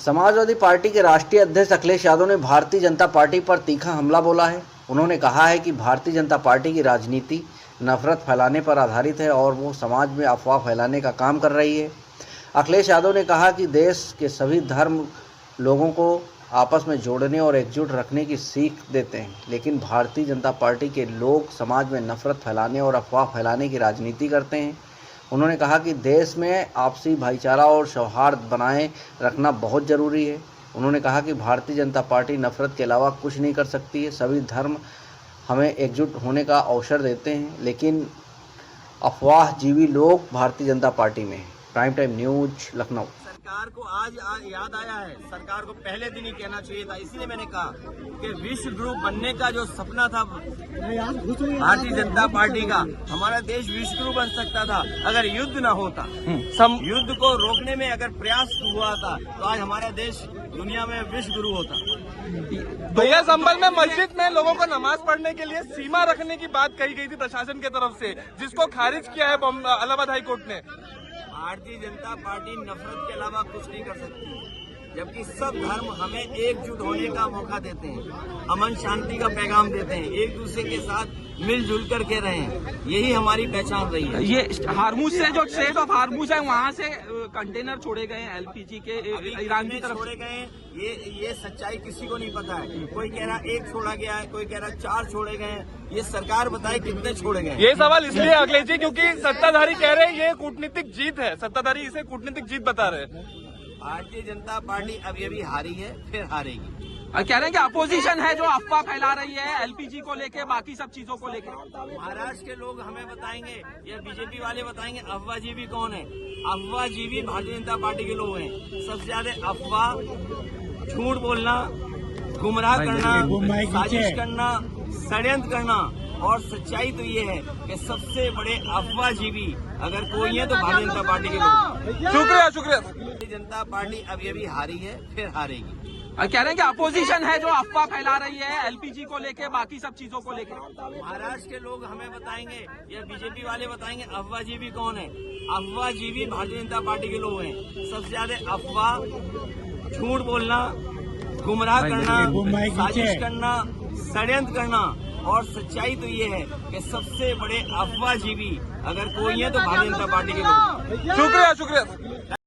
Samajwadi party के राष्ट्रीय अध्यक्ष अखिलेश यादव ने भारतीय जनता पार्टी पर तीखा हमला बोला है। उन्होंने कहा है कि भारतीय जनता पार्टी की राजनीति नफरत फैलाने पर आधारित है और वो समाज में अफवाह फैलाने का काम कर रही है। अखिलेश यादव ने कहा कि देश के सभी धर्म लोगों को आपस में जोड़ने और एकजुट रखने की सीख देते हैं, लेकिन भारतीय जनता पार्टी के लोग समाज में नफरत फैलाने और अफवाह फैलाने की राजनीति करते हैं। उन्होंने कहा कि देश में आपसी भाईचारा और सौहार्द बनाए रखना बहुत ज़रूरी है। उन्होंने कहा कि भारतीय जनता पार्टी नफरत के अलावा कुछ नहीं कर सकती है। सभी धर्म हमें एकजुट होने का अवसर देते हैं, लेकिन अफवाहजीवी लोग भारतीय जनता पार्टी में हैं। Prime time news Lucknow. सरकार को आज याद आया है, सरकार को पहले दिन ही कहना चाहिए था। इसलिए मैंने कहा कि विश्व गुरु बनने का जो सपना था भारतीय जनता पार्टी का, हमारा देश विश्व गुरु बन सकता था अगर युद्ध न होता। युद्ध को रोकने में अगर प्रयास हुआ था तो आज हमारा देश दुनिया में विश्व गुरु होता। भैया, संभल में मस्जिद में लोगों को नमाज पढ़ने के लिए सीमा रखने की बात कही गई थी प्रशासन की तरफ से, जिसको खारिज किया है इलाहाबाद हाई कोर्ट ने। भारतीय जनता पार्टी नफरत के अलावा कुछ नहीं कर सकती, जबकि सब धर्म हमें एकजुट होने का मौका देते हैं, अमन शांति का पैगाम देते हैं, एक दूसरे के साथ मिलजुल कर के रहें। यही हमारी पहचान रही है। ये हार्मुज से जो स्ट्रेट ऑफ हार्मुज है वहाँ से कंटेनर छोड़े गए हैं एलपीजी के ईरान की तरफ छोड़े गए हैं। ये सच्चाई किसी को नहीं पता है। कोई कह रहा 1 छोड़ा गया है, कोई कह रहा 4 छोड़े गए हैं। ये सरकार बताए कितने छोड़े गए। ये सवाल इसलिए अखिलेश जी क्योंकि सत्ताधारी कह रहे हैं ये कूटनीतिक जीत है, सत्ताधारी इसे कूटनीतिक जीत बता रहे हैं। भारतीय जनता पार्टी अभी हारी है, फिर हारेगी। कह रहे हैं कि अपोजिशन है जो अफवाह फैला रही है एलपीजी को लेके, बाकी सब चीजों को लेके। महाराष्ट्र के लोग हमें बताएंगे या बीजेपी वाले बताएंगे अफवाहजीवी कौन है। अफवाहजीवी भारतीय जनता पार्टी के लोग हैं। सबसे ज्यादा अफवाह, झूठ बोलना, गुमराह करना, साजिश करना, षड्यंत्र करना। और सच्चाई तो ये है कि सबसे बड़े अफवाहजीवी अगर कोई है तो भारतीय जनता पार्टी के लोग। शुक्रिया। भारतीय जनता पार्टी अभी हारी है, फिर हारेगी। कह रहे हैं कि अपोजिशन है जो अफवाह फैला रही है एलपीजी को लेके, बाकी सब चीजों को लेके। महाराष्ट्र के लोग हमें बताएंगे या बीजेपी वाले बताएंगे अफवाहजीवी कौन है। अफवाहजीवी भारतीय जनता पार्टी के लोग हैं। सबसे ज्यादा अफवाह, झूठ बोलना, गुमराह करना, साजिश करना, षड्यंत्र करना। और सच्चाई तो ये है कि सबसे बड़े अफवाहजीवी अगर कोई है तो भारतीय जनता पार्टी के लोग। शुक्रिया।